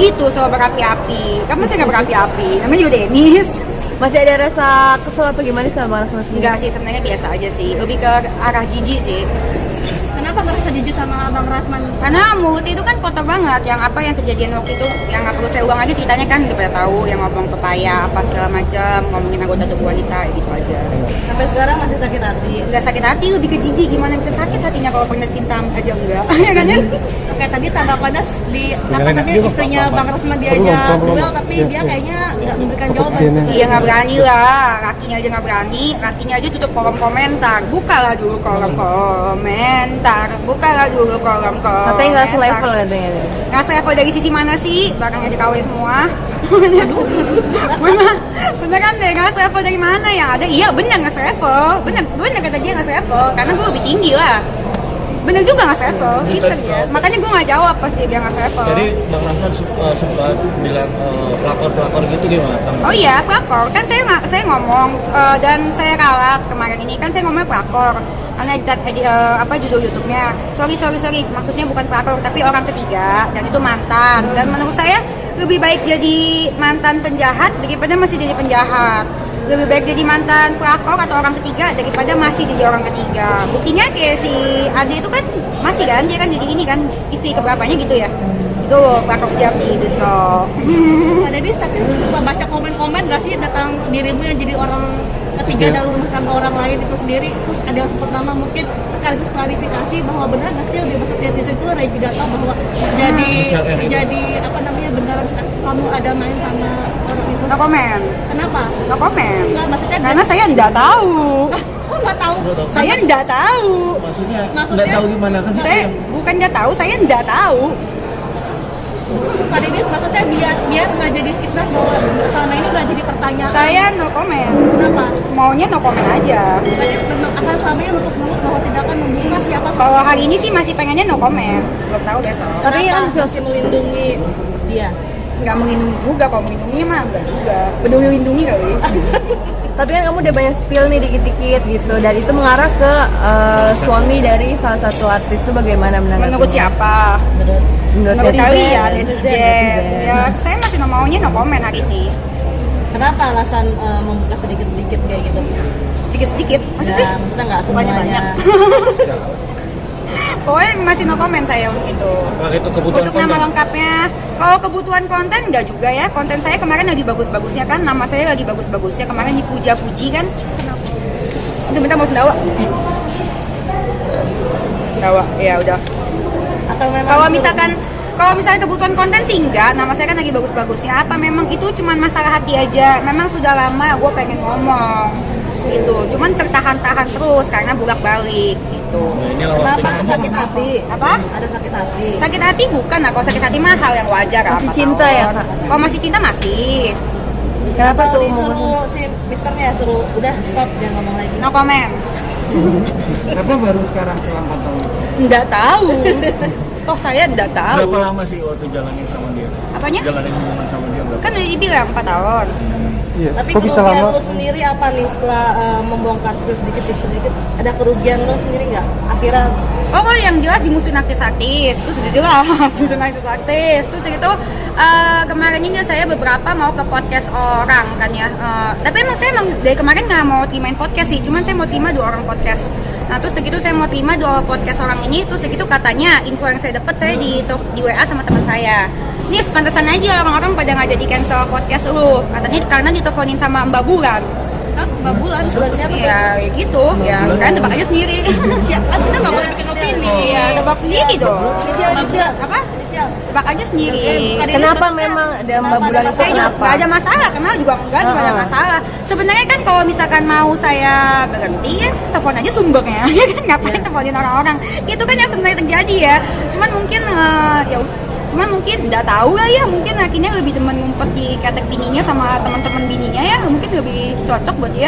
gitu, selalu berapi-api. Kamu masih nggak berapi-api, namanya juga Dennis. Masih ada rasa kesel apa gimana sama Rasman sendiri? Enggak sih, sebenarnya biasa aja sih, lebih ke arah jijik sih. Kenapa ngerasa jijik sama Bang Rasman? Karena mulut itu kan kotor banget, yang apa yang kejadian waktu itu, yang nggak perlu saya ulang lagi ceritanya kan udah pada tahu, yang ngomong pepaya apa segala macam, ngomongin anggota tubuh wanita gitu aja. Sampai sekarang masih sakit hati. Nggak sakit hati, lebih ke jijik, gimana bisa sakit hatinya kalau pernah cinta aja enggak, ya kan ya? Oke, tadi tanggapannya di apa namanya istrinya Bang Rasman diajak duel tapi dia kayaknya nggak memberikan jawaban. Iya nggak berani lah, lakinya aja nggak berani, lakinya aja tutup kolom komentar, bukalah dulu kolom komentar, bukalah dulu kolom komentar. Katanya nggak selevel katanya. Nggak selevel dari sisi mana sih? Barangnya di KW semua. Beneran deh, nggak selevel dari mana ya? Ada, iya bener nggak selevel, bener kata dia nggak selevel, karena gue lebih tinggi lah. Bener juga nggak selevel, gitu ya. Makanya gue nggak jawab pas dia bilang nggak selevel. Jadi Bang Rasman sempat bilang pelakor gitu gimana? Oh iya, pelakor. Kan saya ngomong dan saya ralat kemarin ini kan saya ngomongnya pelakor. Karena judul YouTube-nya. Sorry. Maksudnya bukan pelakor tapi orang ketiga dan itu mantan. Dan menurut saya lebih baik jadi mantan penjahat daripada masih jadi penjahat. Lebih baik jadi mantan pelakor atau orang ketiga daripada masih jadi orang ketiga. Buktinya kayak si Ade itu kan masih kan, dia kan jadi ini kan istri keberapanya gitu ya. Itu pelakor sejati itu cok. Ada bis tapi suka baca komen-komen gak sih tentang dirimu yang jadi orang ketiga dalam rumah tangga orang lain itu sendiri, terus ada yang sebut nama, mungkin sekaligus klarifikasi bahwa benar gak sih yang dimaksud netizen itu Ray juga tahu bahwa jadi apa namanya beneran kamu ada main sama orang itu? No comment. Kenapa? No comment. Enggak, maksudnya Karena saya enggak tahu. kok nggak tahu? Saya enggak tahu. Maksudnya nggak tahu gimana kan? Saya bukan enggak tahu, saya enggak tahu. Pak Deddy, maksudnya biar nggak jadi fitnah bahwa selama ini nggak jadi pertanyaan. Saya no comment. Kenapa? Maunya no comment aja. Berarti akan selama ini menutup mulut bahwa tidak akan membuka siapa Kalau hari ini sih masih pengennya no comment. Belum tahu besok. Tapi kan masih melindungi dia. Nggak melindungi juga, kalau melindungi mah enggak juga. Peduli lindungi kali. tapi kan kamu udah banyak spill nih dikit-dikit gitu, dan itu mengarah ke suami dari salah satu artis itu bagaimana menanggapi? Menurut siapa? Menurut kalian, netizen. Ya, saya masih no maunya no comment hari ini. Kenapa alasan membuka sedikit-sedikit kayak gitu? Sedikit-sedikit, maksud sih? Ya, maksudnya nggak semuanya. Banyak-banyak. Pokoknya masih no comment saya untuk itu. Apakah itu kebutuhan Untuk nama konten? lengkapnya, kalau kebutuhan konten enggak juga ya. Konten saya kemarin lagi bagus-bagusnya kan, nama saya lagi bagus-bagusnya. Kemarin dipuja-puji kan. Bentar mau sendawa. Sendawa, ya udah. Atau memang Kalau misalkan kebutuhan konten sih enggak, nama saya kan lagi bagus-bagusnya. Apa memang itu cuman masalah hati aja? Memang sudah lama gue pengen ngomong gitu. Cuman tertahan-tahan terus karena bolak-balik gitu. Nah, ini lah kenapa waktunya. sakit hati? Apa? Ada sakit hati. Sakit hati bukan lah, kalau sakit hati mah hal yang wajar. Masih apa cinta tahun. ya, Kak? Kalau masih cinta masih. Kenapa Atau tuh disuruh si misternya suruh udah stop jangan ngomong lagi. No comment. Kenapa baru sekarang setelah 4 tahun? Nggak tahu. Toh saya nggak tahu. Berapa lama sih waktu jalanin sama dia? Apanya? Jalanin hubungan sama dia berapa? Kan udah dibilang 4 tahun. Iya. Tapi Kok bisa kerugian lama? lo sendiri apa nih setelah membongkar sedikit? Ada kerugian lo sendiri nggak? Akhirnya Oh, kalau yang jelas dimusuhin artis-artis, terus udah jelas musuhin artis-artis, terus gitu. Kemarin ini saya beberapa mau ke podcast orang kan ya. Tapi emang saya dari kemarin nggak mau terimain podcast sih, cuman saya mau terima 2 orang podcast. Nah terus segitu saya mau terima 2 podcast orang ini, terus segitu katanya info yang saya dapat saya di WA sama teman saya. Ini sepantasan aja orang-orang pada nggak jadi cancel podcast lu, katanya karena diteleponin sama Mbak Bulan. Hah? Mbak Bulan? Bulan siapa tuh? Ya gitu, ya kalian tebak aja sendiri. Siapa? Kita nggak boleh bikin opini. Iya, tebak sendiri dong. Inisial. Apa? Inisial. Tebak aja sendiri. Kenapa memang ada Mbak Bulan itu? Saya juga Kenapa? nggak ada masalah, kenal juga enggak ada masalah. Sebenarnya kan kalau misalkan mau saya berhenti ya, telepon aja sumbernya, ya kan ngapain teleponin orang-orang? Itu kan yang sebenarnya terjadi ya. Cuman mungkin nggak tahu lah ya, mungkin akhirnya lebih temen ngumpet di ketek bininya sama teman-teman bininya ya, mungkin lebih cocok buat dia.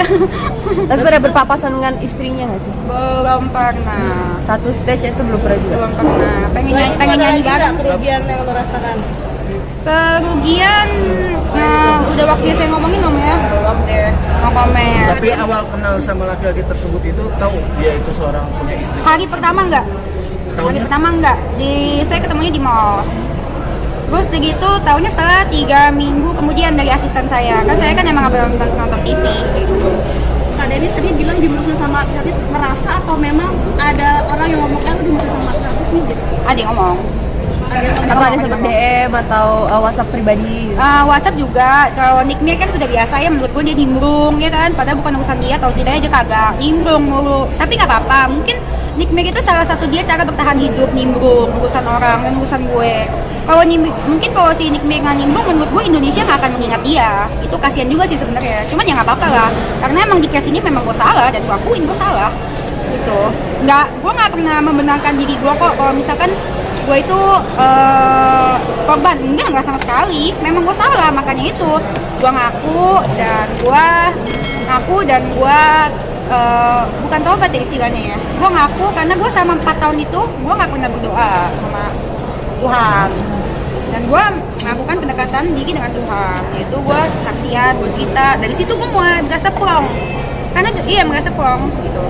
Tapi pada berpapasan dengan istrinya nggak sih? Belum pernah, Satu stage itu belum pernah juga. belum pernah. Pengen Selain itu pengen ada nyanyi lagi nggak bareng. kerugian yang lo rasakan? Kerugian, udah waktunya saya ngomongin om ya, belum deh, no comment. Tapi awal kenal sama laki-laki tersebut itu tahu dia itu seorang punya istri. Hari pertama enggak? Hari Tahunnya? pertama enggak. Saya ketemunya di mall. Terus begitu tahunya setelah 3 minggu kemudian dari asisten saya. Kan saya kan emang nggak pernah nonton TV gitu. Kak Denis tadi bilang dimusuhin sama artis, merasa atau memang ada orang yang ngomong kan dimusuhin sama artis nih gitu? Ada yang ngomong. Atau ada sempat DM atau WhatsApp pribadi gitu. WhatsApp juga. Kalau Nick Mir kan sudah biasa ya, menurut gue dia nimbrung ya kan. Padahal bukan urusan dia, tahu ceritanya aja kagak nimbrung mulu. Tapi nggak apa-apa. Mungkin Nick Mir itu salah satu dia cara bertahan hidup, nimbrung urusan orang dan urusan gue. Mungkin kalau si Nick Mir nggak nimbrung, menurut gue Indonesia nggak akan mengingat dia. Itu kasihan juga sih sebenarnya. Cuman ya nggak apa-apa lah. Karena emang di case ini memang gue salah dan gue akuin gue salah. Gitu. Gue nggak pernah membenarkan diri gue kok. Kalau misalkan gue itu korban, enggak sama sekali. Memang gue salah, makanya itu gue ngaku dan gue bukan tobat ya istilahnya ya. Gue ngaku karena gue sama 4 tahun itu gue nggak pernah berdoa sama Tuhan, dan gue melakukan pendekatan diri dengan Tuhan, yaitu gue saksian, gue cerita. Dari situ gue mulai merasa plong, karena merasa plong gitu.